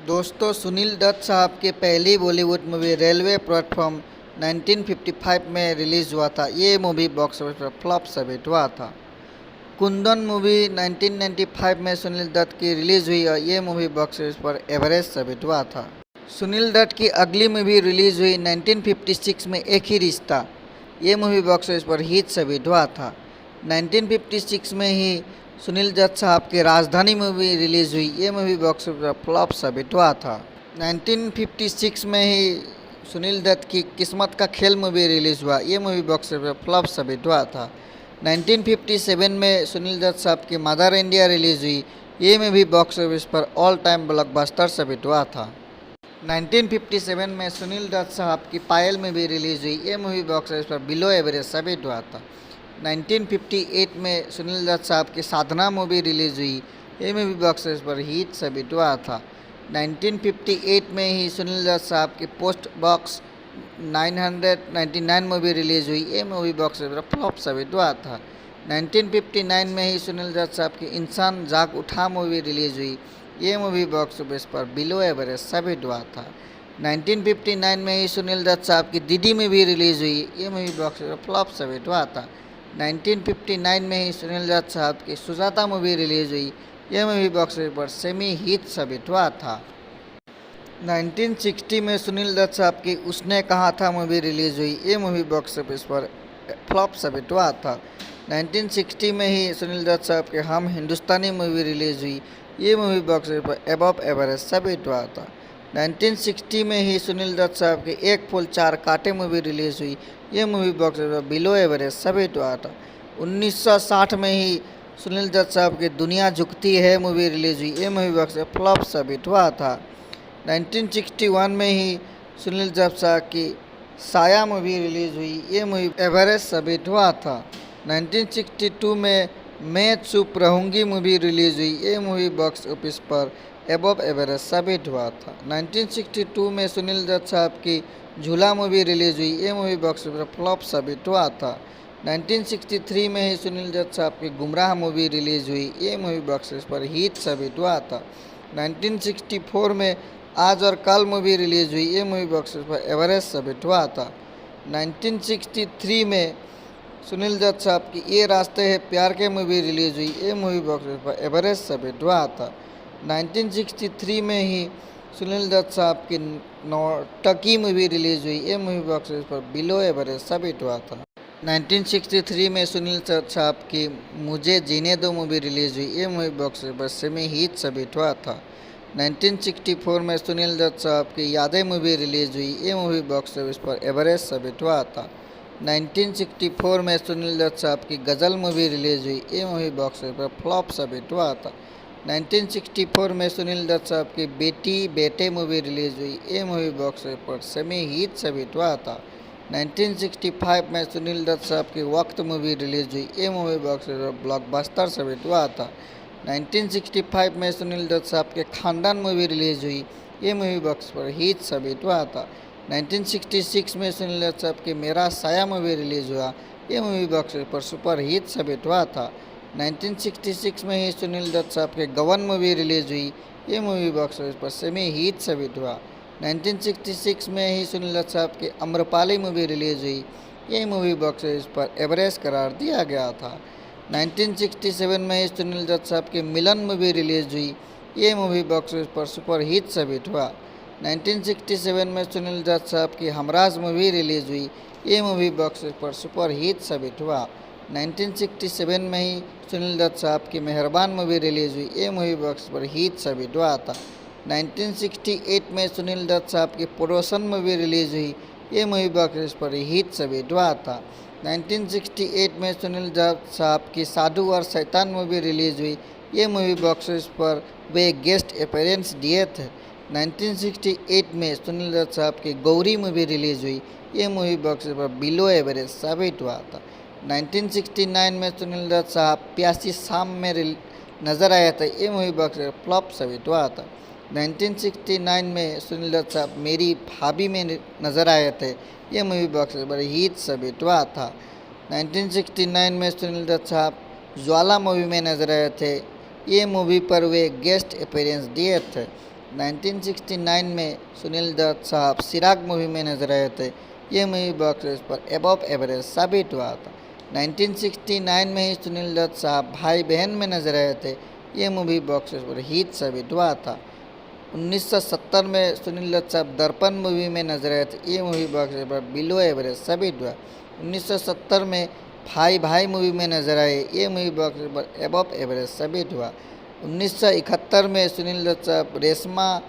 दोस्तों, सुनील दत्त साहब की पहली बॉलीवुड मूवी रेलवे प्लेटफॉर्म 1955 में रिलीज़ हुआ था। ये मूवी बॉक्स ऑफिस पर फ्लॉप साबित हुआ था। कुंदन मूवी 1995 में सुनील दत्त की रिलीज़ हुई और ये मूवी बॉक्स ऑफिस पर एवरेज साबित हुआ था। सुनील दत्त की अगली मूवी रिलीज़ हुई 1956 में एक ही रिश्ता। ये मूवी बॉक्स ऑफिस पर हिट साबित हुआ था। 1956 में ही सुनील दत्त साहब की राजधानी मूवी रिलीज़ हुई। ये मूवी बॉक्स ऑफिस पर फ्लॉप साबित हुआ था। 1956 में ही सुनील दत्त की किस्मत का खेल मूवी रिलीज़ हुआ। ये मूवी बॉक्स ऑफिस पर फ्लॉप साबित हुआ था। 1957 में सुनील दत्त साहब की मदर इंडिया रिलीज़ हुई। ये मूवी बॉक्स ऑफिस पर ऑल टाइम ब्लॉकबस्टर साबित हुआ था। 1957 में सुनील दत्त साहब की पायल मूवी रिलीज़ हुई। ये मूवी बॉक्स ऑफिस पर बिलो एवरेज साबित हुआ था। 1958 में सुनील दत्त साहब की साधना मूवी रिलीज़ हुई। ये मूवी बॉक्स ऑफिस पर हिट साबित हुआ था। 1958 में ही सुनील दत्त साहब की पोस्ट बॉक्स 999 मूवी रिलीज़ हुई। ये मूवी बॉक्स ऑफिस पर फ्लॉप साबित हुआ था। 1959 में ही सुनील दत्त साहब की इंसान जाग उठा मूवी रिलीज़ हुई। ये मूवी बॉक्स ऑफिस पर बिलो एवरेज साबित हुआ था। 1959 में ही सुनील दत्त साहब की दीदी मूवी रिलीज़ हुई। ये मूवी बॉक्स ऑफिस पर फ्लॉप साबित हुआ था। 1959 में ही सुनील दत्त साहब की सुजाता मूवी रिलीज़ हुई। यह मूवी बॉक्स ऑफिस पर सेमी हिट साबित हुआ था। 1960 में सुनील दत्त साहब की उसने कहा था मूवी रिलीज़ हुई। ये मूवी बॉक्स ऑफिस पर फ्लॉप साबित हुआ था। 1960 में ही सुनील दत्त साहब की हम हिंदुस्तानी मूवी रिलीज़ हुई। ये मूवी बॉक्स ऑफिस पर एबव एवरेज साबित हुआ था। 1960 में ही सुनील दत्त साहब की एक फूल चार कांटे मूवी रिलीज़ हुई। ये मूवी बॉक्स ऑफिस पर बिलो एवरेज साबित हुआ था। 1960 में ही सुनील दत्त साहब की दुनिया झुकती है मूवी रिलीज़ हुई। ये मूवी बॉक्स ऑफिस पर फ्लॉप साबित हुआ था। 1961 में ही सुनील दत्त साहब की साया मूवी रिलीज़ हुई। ये मूवी एवरेज साबित हुआ था। 1962 में मैं चुप रहूँगी मूवी रिलीज़ हुई। ये मूवी बॉक्स ऑफिस पर एबव एवरेज साबित हुआ था। 1962 में सुनील दत्त साहब की झूला मूवी रिलीज़ हुई। ये मूवी बॉक्स ऑफिस पर फ्लॉप साबित हुआ था। 1963 में ही सुनील दत्त साहब की गुमराह मूवी रिलीज़ हुई। ये मूवी बॉक्स ऑफिस पर हिट साबित हुआ था। 1964 में आज और कल मूवी रिलीज़ हुई। ये मूवी बॉक्स ऑफिस पर एवरेज साबित हुआ था। 1963 में सुनील दत्त साहब की ये रास्ते है प्यार के मूवी रिलीज़ हुई। ये मूवी बॉक्स ऑफिस पर एवरेज साबित हुआ था। 1963 में ही सुनील दत्त साहब की नौटंकी मूवी रिलीज़ हुई। ये मूवी बॉक्स ऑफिस पर बिलो एवरेज साबित हुआ था। 1963 में सुनील दत्त साहब की मुझे जीने दो मूवी रिलीज़ हुई। ये मूवी बॉक्स ऑफिस पर सेमी हिट साबित हुआ था। 1964 में सुनील दत्त साहब की यादें मूवी रिलीज़ हुई। ये मूवी बॉक्स ऑफिस पर एवरेज साबित हुआ था। 1964 में सुनील दत्त साहब की गज़ल मूवी रिलीज़ हुई। ये मूवी बॉक्स ऑफिस पर फ्लॉप साबित हुआ था। 1964 में सुनील दत्त साहब की बेटी बेटे मूवी रिलीज़ हुई। ये मूवी बॉक्स ऑफिस पर सेमी हिट साबित हुआ था। 1965 में सुनील दत्त साहब की वक्त मूवी रिलीज़ हुई। ये मूवी बॉक्स ऑफिस पर ब्लॉकबस्टर साबित हुआ था। 1965 में सुनील दत्त साहब के खानदान मूवी रिलीज़ हुई। ये मूवी बॉक्स पर हिट साबित हुआ था। 1966 में सुनील दत्त साहब की मेरा साया मूवी रिलीज़ हुआ। ये मूवी बॉक्स ऑफिस पर सुपर हिट साबित हुआ था। 1966 में ही सुनील दत्त साहब के गवन मूवी रिलीज़ हुई। ये मूवी बॉक्स ऑफिस पर सेमी हिट साबित हुआ। 1966 में ही सुनील दत्त साहब की अम्रपाली मूवी रिलीज़ हुई। ये मूवी बॉक्स ऑफिस पर एवरेज करार दिया गया था। 1967 में ही सुनील दत्त साहब की मिलन मूवी रिलीज़ हुई। ये मूवी बॉक्स ऑफिस पर सुपर हिट साबित हुआ। 1967 में सुनील दत्त साहब की हमराज मूवी रिलीज़ हुई। ये मूवी बॉक्स ऑफिस पर सुपर हिट साबित हुआ। 1967 में ही सुनील दत्त साहब की मेहरबान मूवी रिलीज़ हुई। ये मूवी बॉक्स पर हिट साबित हुआ था। 1968 में सुनील दत्त साहब की पड़ोसन मूवी रिलीज़ हुई। ये मूवी बॉक्स ऑफिस पर हिट साबित हुआ था। 1968 में सुनील दत्त साहब की साधु और शैतान मूवी रिलीज़ हुई। ये मूवी बॉक्स ऑफिस पर वे गेस्ट अपीयरेंस दिए थे। 1968 में सुनील दत्त साहब की गौरी मूवी रिलीज़ हुई। ये मूवी बॉक्स ऑफिस पर बिलो एवरेज साबित हुआ था। 1969 में सुनील दत्त साहब प्यासी शाम में नज़र आया था। ये मूवी बॉक्स ऑफिस पर फ्लॉप साबित हुआ था। 1969 में सुनील दत्त साहब मेरी भाभी में नज़र आए थे। ये मूवी बॉक्स ऑफिस पर हिट साबित हुआ था। 1969 में सुनील दत्त साहब ज्वाला मूवी में नज़र आए थे। ये मूवी पर वे गेस्ट अपीयरेंस दिए थे। 1969 में सुनील दत्त साहब सिराग मूवी में नजर आए थे। ये मूवी बॉक्स ऑफिस पर एबव एवरेज साबित हुआ था। 1969 में ही सुनील दत्त साहब भाई बहन में नजर आए थे। ये मूवी बॉक्स ऑफिस पर हिट साबित हुआ था। 1970 में सुनील दत्त साहब दर्पण मूवी में नजर आए थे। ये मूवी बॉक्स ऑफिस पर बिलो एवरेज साबित हुआ। 1970 में भाई भाई मूवी में नजर आए। ये मूवी बॉक्स ऑफिस पर एबव एवरेज साबित हुआ। 1971 में सुनील दत्त साहब रेशमा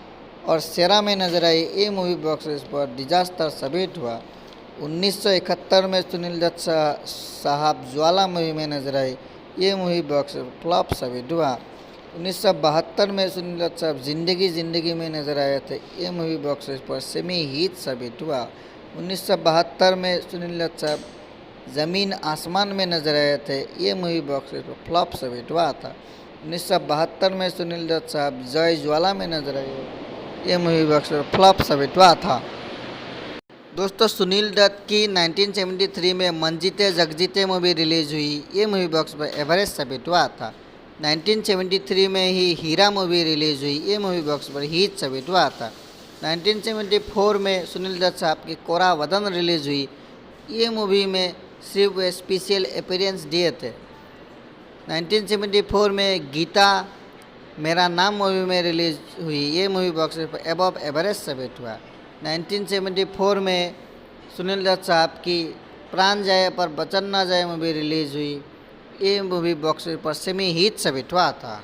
और शेरा में नजर आई। ये मूवी बॉक्स ऑफिस पर डिजास्टर साबित हुआ। 1971 में सुनील दत्त साहब ज्वाला मूवी में नजर आई। ये मूवी बॉक्स ऑफिस पर फ्लॉप साबित हुआ। 1972 में सुनील दत्त साहब जिंदगी जिंदगी में नजर आए थे। ये मूवी बॉक्स ऑफिस पर सेमी हिट साबित हुआ। 1972 में सुनील दत्त साहब ज़मीन आसमान में नजर आए थे। ये मूवी बॉक्स ऑफिस पर फ्लॉप साबित हुआ था। 1972 में सुनील दत्त साहब जय ज्वाला में नजर आए। ये मूवी बॉक्स ऑफिस पर फ्लॉप साबित हुआ था। दोस्तों, सुनील दत्त की 1973 में मंजीते जगजीते मूवी रिलीज हुई। ये मूवी बॉक्स पर एवरेज साबित हुआ था। 1973 में ही हीरा मूवी रिलीज हुई। ये मूवी बॉक्स पर हिट साबित हुआ था। 1974 में सुनील दत्त साहब की कोरा वतन रिलीज हुई। ये मूवी में सिर्फ वे स्पेशल अपीयरेंस दिए थे। 1974 में गीता मेरा नाम मूवी में रिलीज हुई। ये मूवी बॉक्स पर एबव एवरेज साबित हुआ। 1974 में सुनील दत्त साहब की प्राण जाए पर बचन ना जाए मूवी रिलीज हुई। ये मूवी बॉक्स पर सेमी हिट साबित हुआ था।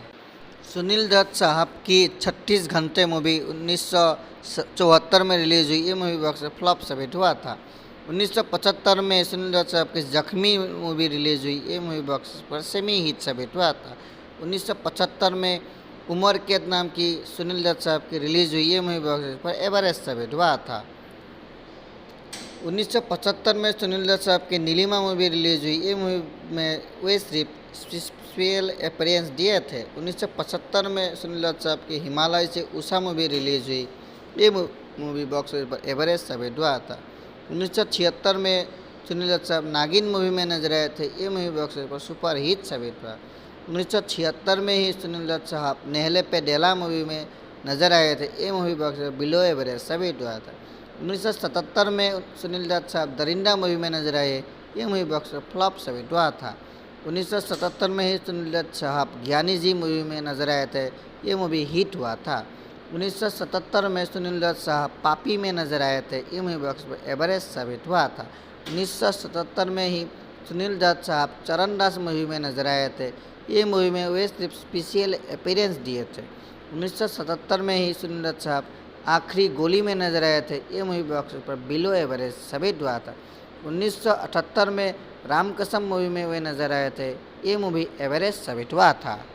सुनील दत्त साहब की 36 घंटे मूवी 1974 में रिलीज हुई। ये मूवी बॉक्स पर फ्लॉप साबित हुआ था। 1975 में सुनील दत्त साहब की जख्मी मूवी रिलीज हुई। ये मूवी बॉक्स पर सेमी हिट साबित हुआ था। 1975 में उमर कैद नाम की सुनील दत्त साहब की रिलीज हुई। ये मूवी बॉक्स पर एवरेज साबित हुआ था। 1975 में सुनील दत्त साहब की नीलिमा मूवी रिलीज हुई। ये मूवी में वे सिर्फ स्पेशल अपीयरेंस दिए थे। 1975 में सुनील दत्त साहब की हिमालय से उषा मूवी रिलीज हुई। ये मूवी बॉक्स पर एवरेज साबित हुआ था। 1976 में सुनील दत्त साहब नागिन मूवी में नजर आए थे। ये मूवी बॉक्स पर सुपर हिट साबित हुआ। 1976 में ही सुनील दत्त साहब नेहले पे डेला मूवी में नजर आए थे। ये मूवी बॉक्स पर बिलो एवरेज साबित हुआ था। 1977 में सुनील दत्त साहब दरिंदा मूवी में नजर आए। ये मूवी बॉक्स पर फ्लॉप साबित हुआ था। 1977 में ही सुनील दत्त साहब ज्ञानी जी मूवी में नजर आए थे। ये मूवी हिट हुआ था। 1977 में सुनील दत्त साहब पापी में नजर आए थे। ये मूवी बॉक्स पर एवरेज साबित हुआ था। 1977 में ही सुनील दत्त साहब चरणदास मूवी में नजर आए थे। ये मूवी में वे सिर्फ स्पेशल अपीयरेंस दिए थे। 1977 में ही सुनील दत्त साहब आखिरी गोली में नजर आए थे। ये मूवी बॉक्स पर बिलो एवरेज साबित हुआ था। 1978 में राम कसम मूवी में वे नजर आए थे। ये मूवी एवरेज साबित हुआ था।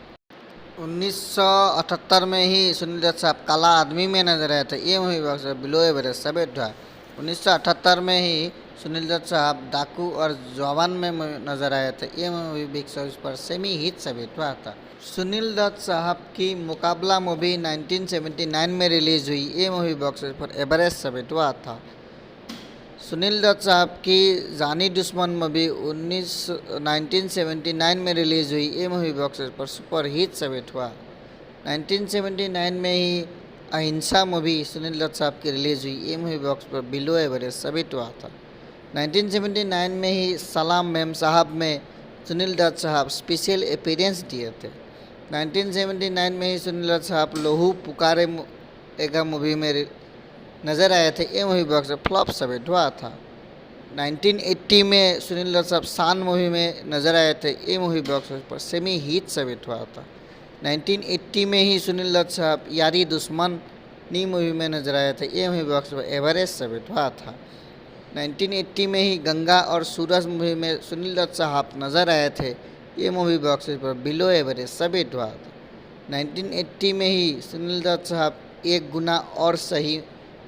1978 में ही सुनील दत्त साहब काला आदमी में नजर आए थे। ये मूवी बॉक्स पर बिलो एवरेज साबित हुआ। 1978 में ही सुनील दत्त साहब डाकू और जवान में नजर आए थे। ये मूवी बॉक्स ऑफिस पर सेमी हिट साबित हुआ था। सुनील दत्त साहब की मुकाबला मूवी 1979 में रिलीज हुई। ये मूवी बॉक्स ऑफिस पर एवरेज साबित हुआ था। सुनील दत्त साहब की जानी दुश्मन मूवी 1979 में रिलीज हुई। ये मूवी बॉक्स ऑफिस पर सुपर हिट साबित हुआ। 1979 में ही अहिंसा मूवी सुनील दत्त साहब की रिलीज हुई। ये मूवी बॉक्स पर बिलो एवरेज साबित हुआ था। 1979 में ही सलाम मेम साहब में सुनील दत्त साहब स्पेशल अपीयरेंस दिए थे। 1979 में ही सुनील दत्त साहब लोहू पुकारे एगा मूवी में नजर आए थे। ये मूवी बॉक्स पर फ्लॉप साबित हुआ था। 1980 में सुनील दत्त साहब शान मूवी में नजर आए थे। ये मूवी बॉक्स पर सेमी हिट साबित हुआ था। 1980 में ही सुनील दत्त साहब यारी दुश्मनी मूवी में नजर आए थे। ये मूवी बॉक्स पर एवरेज साबित हुआ था। 1980 में ही गंगा और सूरज मूवी में सुनील दत्त साहब नजर आए थे। ये मूवी बॉक्स पर बिलो एवरेज साबित हुआ था। 1980 में ही सुनील दत्त साहब एक गुना और सही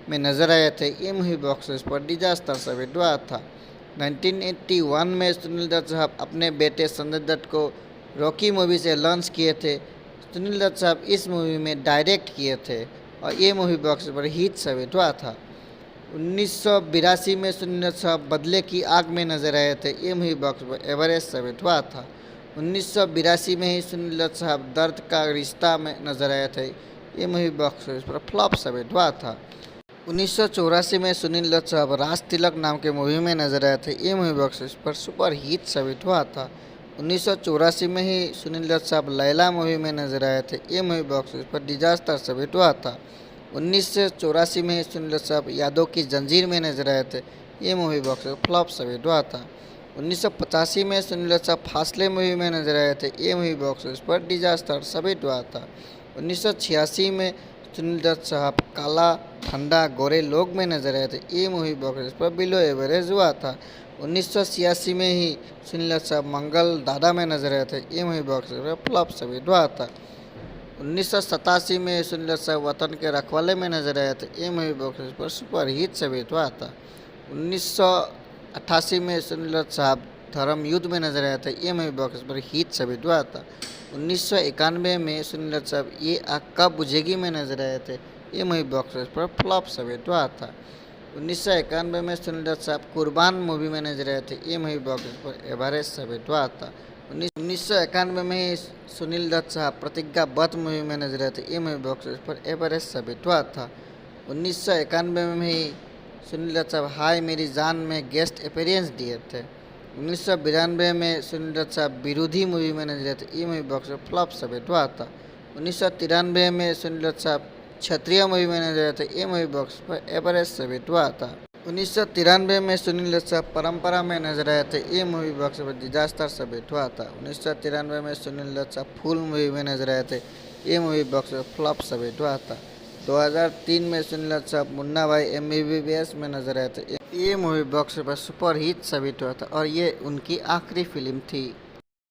में नजर आए थे। ये मूवी बॉक्स पर डिजास्टर साबित हुआ था। 1981 में सुनील दत्त साहब अपने बेटे संजय दत्त को रॉकी मूवी से लॉन्च किए थे। सुनील दत्त साहब इस मूवी में डायरेक्ट किए थे और ये मूवी बॉक्स पर हिट साबित हुआ था। 1982 में सुनील दत्त साहब बदले की आग में नजर आए थे। ये मूवी बॉक्स पर एवरेज साबित हुआ था। 1982 में ही सुनील दत्त साहब दर्द का रिश्ता में नजर आए थे। ये मूवी बॉक्स ऑफिस पर फ्लॉप साबित हुआ था। 1984 में सुनील दत्त साहब राज तिलक नाम के मूवी में नजर आए थे। ये मूवी बॉक्स ऑफिस पर सुपर हिट साबित हुआ था। 1984 में ही सुनील दत्त साहब लैला मूवी में नजर आए थे। ये मूवी बॉक्स ऑफिस पर डिजास्टर साबित हुआ था। 1984 में ही सुनील दत्त साहब यादों की जंजीर में नजर आए थे। ये मूवी बॉक्स ऑफिस फ्लॉप साबित हुआ था। 1985 में सुनील दत्त साहब फासले मूवी में नजर आए थे। ये मूवी बॉक्स ऑफिस पर डिजास्टर साबित हुआ था। 1986 में सुनील दत्त साहब काला ठंडा गोरे लोग में नजर आए थे। ये मूवी बॉक्स ऑफिस पर बिलो एवरेज हुआ था। 1986 में ही सुनील दत्त साहब मंगल दादा में नजर आए थे। ये मूवी बॉक्स ऑफिस पर फ्लॉप साबित हुआ था। 1987 में सुनील दत्त साहब वतन के रखवाले में नजर आए थे। ये मूवी बॉक्स ऑफिस पर सुपर हिट साबित हुआ था। 1988 में सुनील दत्त साहब धर्म युद्ध में नजर आए थे। ये मूवी बॉक्स ऑफिस पर हिट साबित हुआ था। 1991 में सुनील दत्त साहब ये आग कब बुझेगी में नजर आए थे। ये मूवी बॉक्स ऑफिस पर फ्लॉप साबित हुआ था। 1991 में सुनील दत्त साहब कुर्बान मूवी में नजर आए थे। ये मूवी बॉक्स ऑफिस पर एवरेज साबित हुआ था। 1991 में ही सुनील दत्त साहब प्रतिज्ञाबद्ध मूवी में नजर आए थे। ये मूवी बॉक्स ऑफिस पर एवरेज साबित हुआ था। 1991 में ही सुनील दत्त साहब हाय मेरी जान में गेस्ट अपीयरेंस दिए थे। 1992 में सुनील दत्त साहब विरोधी मूवी में नजर आए थे। ये मूवी बॉक्स ऑफिस फ्लॉप साबित हुआ था। 1993 में सुनील दत्त साहब क्षत्रिय मूवी में नजर आए थे। ये मूवी बॉक्स पर एवरेज साबित हुआ था। 1993 में सुनील दत्त साहब परंपरा में नजर आए थे। ये मूवी बॉक्स पर डिजास्टर साबित हुआ था। 1993 में सुनील दत्त साहब फूल मूवी में नजर आए थे। ये मूवी बॉक्स पर फ्लॉप साबित हुआ था। 2003 में सुनील दत्त साहब मुन्ना भाई MBBS में नजर आए थे। ये मूवी बॉक्स पर सुपर हिट साबित हुआ था और ये उनकी आखिरी फिल्म थी।